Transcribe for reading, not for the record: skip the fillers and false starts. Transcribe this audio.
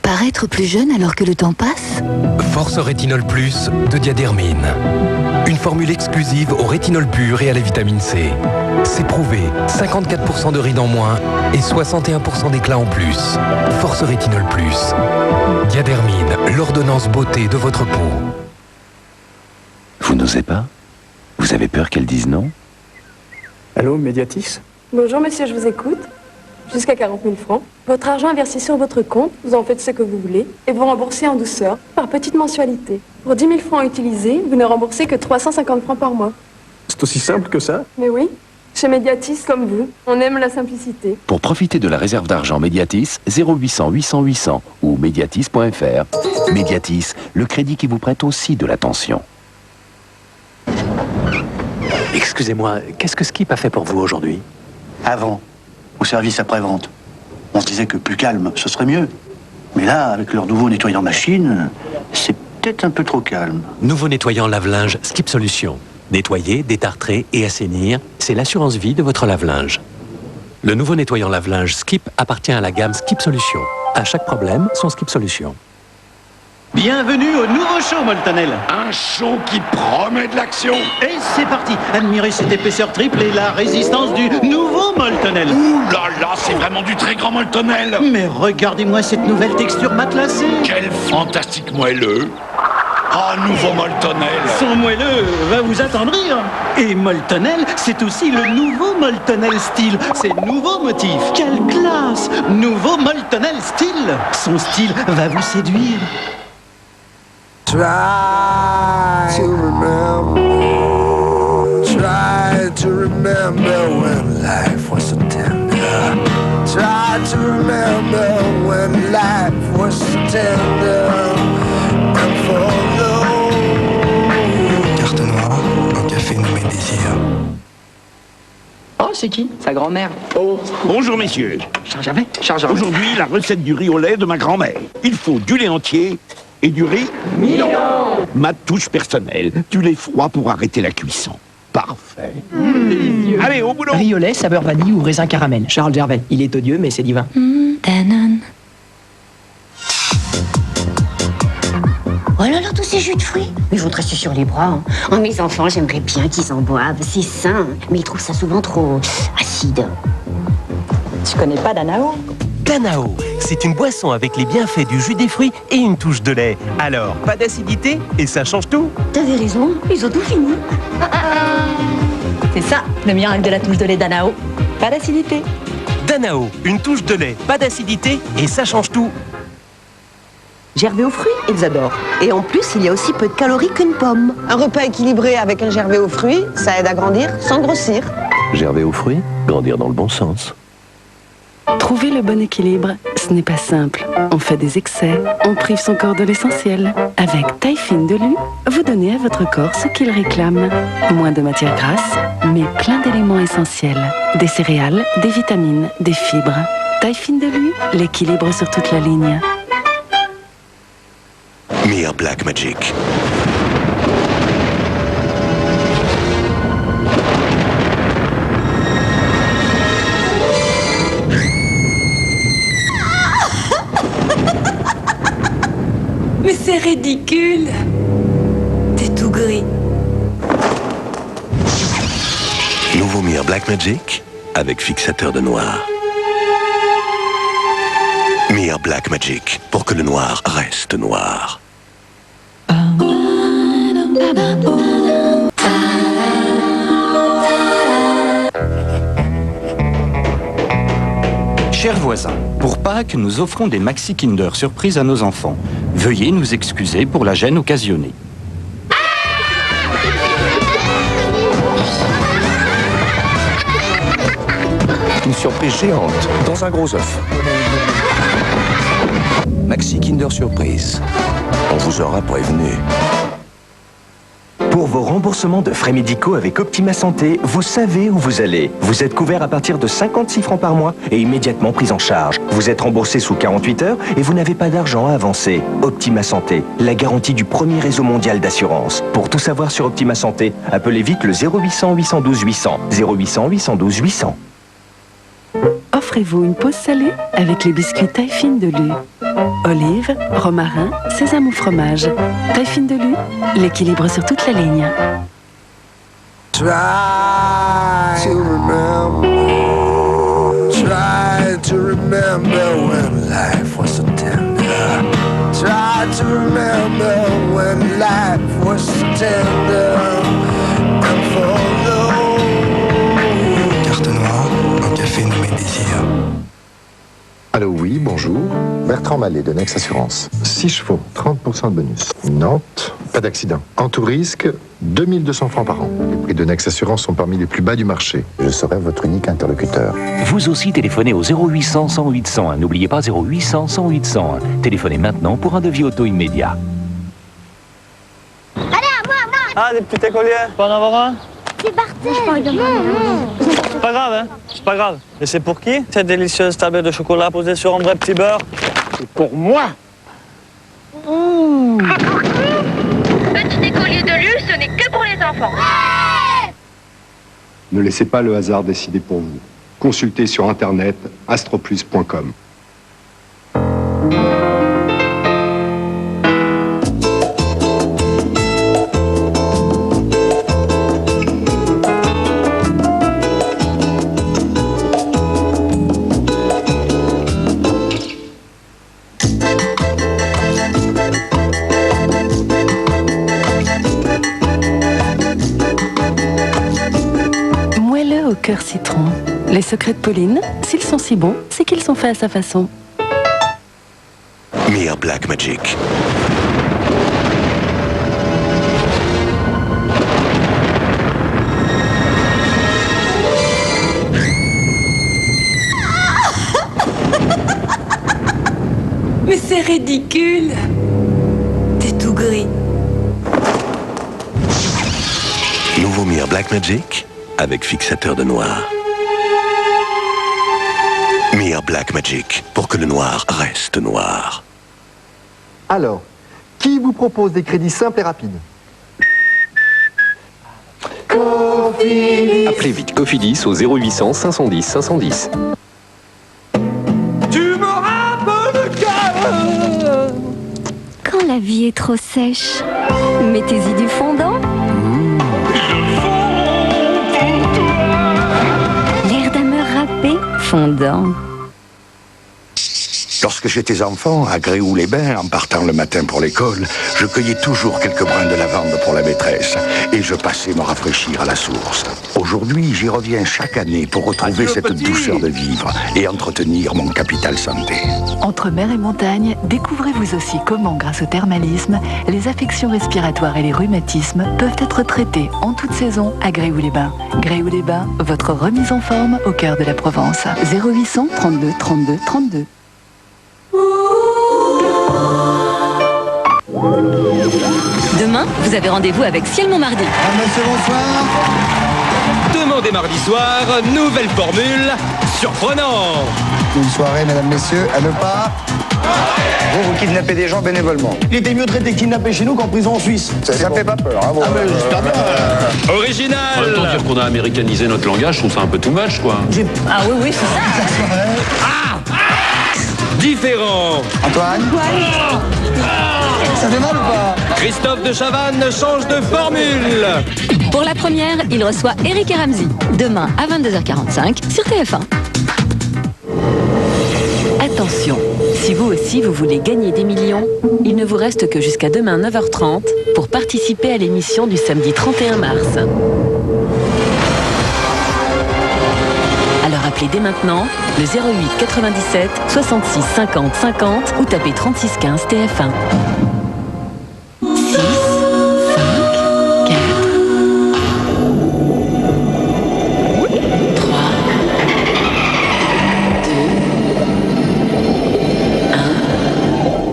Paraître plus jeune alors que le temps passe? Force Rétinol Plus de Diadermine. Une formule exclusive au rétinol pur et à la vitamine C. C'est prouvé, 54% de rides en moins et 61% d'éclat en plus. Force Rétinol Plus. Diadermine, l'ordonnance beauté de votre peau. Vous n'osez pas? Vous avez peur qu'elle dise non? Allô, Mediatis? Bonjour monsieur, je vous écoute. Jusqu'à 40 000 francs. Votre argent est versé sur votre compte, vous en faites ce que vous voulez, et vous remboursez en douceur, par petites mensualités. Pour 10 000 francs utilisés, vous ne remboursez que 350 francs par mois. C'est aussi simple que ça? Mais oui, chez Mediatis, comme vous, on aime la simplicité. Pour profiter de la réserve d'argent Mediatis, 0800 800 800 ou mediatis.fr. Mediatis, le crédit qui vous prête aussi de l'attention. Excusez-moi, qu'est-ce que Skip a fait pour vous aujourd'hui? Avant, au service après-vente, on se disait que plus calme, ce serait mieux. Mais là, avec leur nouveau nettoyant machine, c'est peut-être un peu trop calme. Nouveau nettoyant lave-linge Skip Solution. Nettoyer, détartrer et assainir, c'est l'assurance vie de votre lave-linge. Le nouveau nettoyant lave-linge Skip appartient à la gamme Skip Solution. À chaque problème, son Skip Solution. Bienvenue au nouveau show Moltonel. Un show qui promet de l'action. Et c'est parti. Admirez cette épaisseur triple et la résistance du nouveau Moltonel. Ouh là là, c'est vraiment du très grand Moltonel. Mais regardez-moi cette nouvelle texture matelassée. Quel fantastique moelleux. Ah, nouveau Moltonel. Son moelleux va vous attendrir. Et Moltonel, c'est aussi le nouveau Moltonel style. Ses nouveaux motifs. Quelle classe. Nouveau Moltonel style. Son style va vous séduire. Try to remember when life was so tender. Try to remember when life was so tender. And for love. Carte noire, un café nommé Désir. Oh, c'est qui? Sa grand-mère. Oh, bonjour messieurs. Charge avec. Aujourd'hui, la recette du riz au lait de ma grand-mère. Il faut du lait entier et du riz Milan. Ma touche personnelle, du lait froid pour arrêter la cuisson. Parfait. Allez, au boulot. Riz au lait, saveur vanille ou raisin caramel. Charles Gervais. Il est odieux, mais c'est divin. Danone. Oh là là, tous ces jus de fruits. Mais je voudrais rester sur les bras. Hein. Oh, mes enfants, j'aimerais bien qu'ils en boivent. C'est sain. Mais ils trouvent ça souvent trop acide. Tu connais pas Danao? Danao, c'est une boisson avec les bienfaits du jus des fruits et une touche de lait. Alors, pas d'acidité et ça change tout. T'avais raison, ils ont tout fini. C'est ça, le miracle de la touche de lait Danao. Pas d'acidité. Danao, une touche de lait, pas d'acidité et ça change tout. Gervais aux fruits, ils adorent. Et en plus, il y a aussi peu de calories qu'une pomme. Un repas équilibré avec un gervais aux fruits, ça aide à grandir sans grossir. Gervais aux fruits, grandir dans le bon sens. Trouver le bon équilibre, ce n'est pas simple. On fait des excès, on prive son corps de l'essentiel. Avec Taille Fine de Lu, vous donnez à votre corps ce qu'il réclame. Moins de matières grasses, mais plein d'éléments essentiels. Des céréales, des vitamines, des fibres. Taille Fine de Lu, l'équilibre sur toute la ligne. Mir Black Magic. Mais c'est ridicule. T'es tout gris. Nouveau Mir Black Magic avec fixateur de noir. Mir Black Magic pour que le noir reste noir. Chers voisins, pour Pâques, nous offrons des Maxi Kinder surprises à nos enfants. Veuillez nous excuser pour la gêne occasionnée. Une surprise géante dans un gros œuf. Maxi Kinder Surprise. On vous aura prévenu. Pour vos remboursements de frais médicaux avec Optima Santé, vous savez où vous allez. Vous êtes couvert à partir de 56 francs par mois et immédiatement pris en charge. Vous êtes remboursé sous 48 heures et vous n'avez pas d'argent à avancer. Optima Santé, la garantie du premier réseau mondial d'assurance. Pour tout savoir sur Optima Santé, appelez vite le 0800 812 800. 0800 812 800. Offre Offrez-vous une pause salée avec les biscuits taille fine de Lu. Olive, romarin, sésame ou fromage. Taille fine de Lu, l'équilibre sur toute la ligne. Try to remember. Try to remember when life was so tender. Try to remember when life was so tender. And for Carte noire, un café nommé Désir. Allô, oui, bonjour. Bertrand Mallet de Nex Assurance. 6 chevaux, 30% de bonus. Nantes, pas d'accident. En tout risque, 2200 francs par an. Les prix de Nex Assurance sont parmi les plus bas du marché. Je serai votre unique interlocuteur. Vous aussi téléphonez au 0800 108 101. N'oubliez pas 0800 108 101. Téléphonez maintenant pour un devis auto immédiat. Allez, à moi. Ah, des petits écoliers, pas en avoir un? C'est Bartel. C'est pas grave, hein? C'est pas grave. Et c'est pour qui, cette délicieuse tablette de chocolat posée sur un vrai petit beurre? C'est pour moi. Petit écolier de Lu, ce n'est que pour les enfants. Ne laissez pas le hasard décider pour vous. Consultez sur internet astroplus.com. Au cœur citron. Les secrets de Pauline, s'ils sont si bons, c'est qu'ils sont faits à sa façon. Mir Black Magic. Mais c'est ridicule. T'es tout gris. Nouveau Mir Black Magic avec fixateur de noir. Mir Black Magic, pour que le noir reste noir. Alors, qui vous propose des crédits simples et rapides? Appelez vite Cofidis au 0800 510 510. Tu me rappelles que... Quand la vie est trop sèche, mettez-y du fondant. L'air d'ameur râpé, fondant. Lorsque j'étais enfant, à Gréoux-les-Bains, en partant le matin pour l'école, je cueillais toujours quelques brins de lavande pour la maîtresse et je passais me rafraîchir à la source. Aujourd'hui, j'y reviens chaque année pour retrouver cette douceur de vivre et entretenir mon capital santé. Entre mer et montagne, découvrez vous aussi comment, grâce au thermalisme, les affections respiratoires et les rhumatismes peuvent être traités en toute saison à Gréoux-les-Bains. Gréoux-les-Bains, votre remise en forme au cœur de la Provence. 0800 32 32 32. Demain, vous avez rendez-vous avec Ciel Montmardi. Monsieur, bonsoir. Demandez mardi soir, nouvelle formule, surprenant. Une soirée, mesdames, messieurs, à ne pas... Vous kidnappez des gens bénévolement. Il était mieux traité kidnappé chez nous qu'en prison en Suisse. Ça me fait pas peur, hein, bon, mais j'espère bien. Original. En même temps, dire qu'on a américanisé notre langage, je trouve ça un peu too much, quoi. Ah oui, c'est ça. Différent. Antoine. Ça fait mal ou pas? Christophe de Chavannes change de formule. Pour la première, il reçoit Eric et Ramsey. Demain à 22h45 sur TF1. Attention, si vous aussi vous voulez gagner des millions, il ne vous reste que jusqu'à demain 9h30 pour participer à l'émission du samedi 31 mars. Alors appelez dès maintenant le 08 97 66 50 50 ou tapez 36 15 TF1.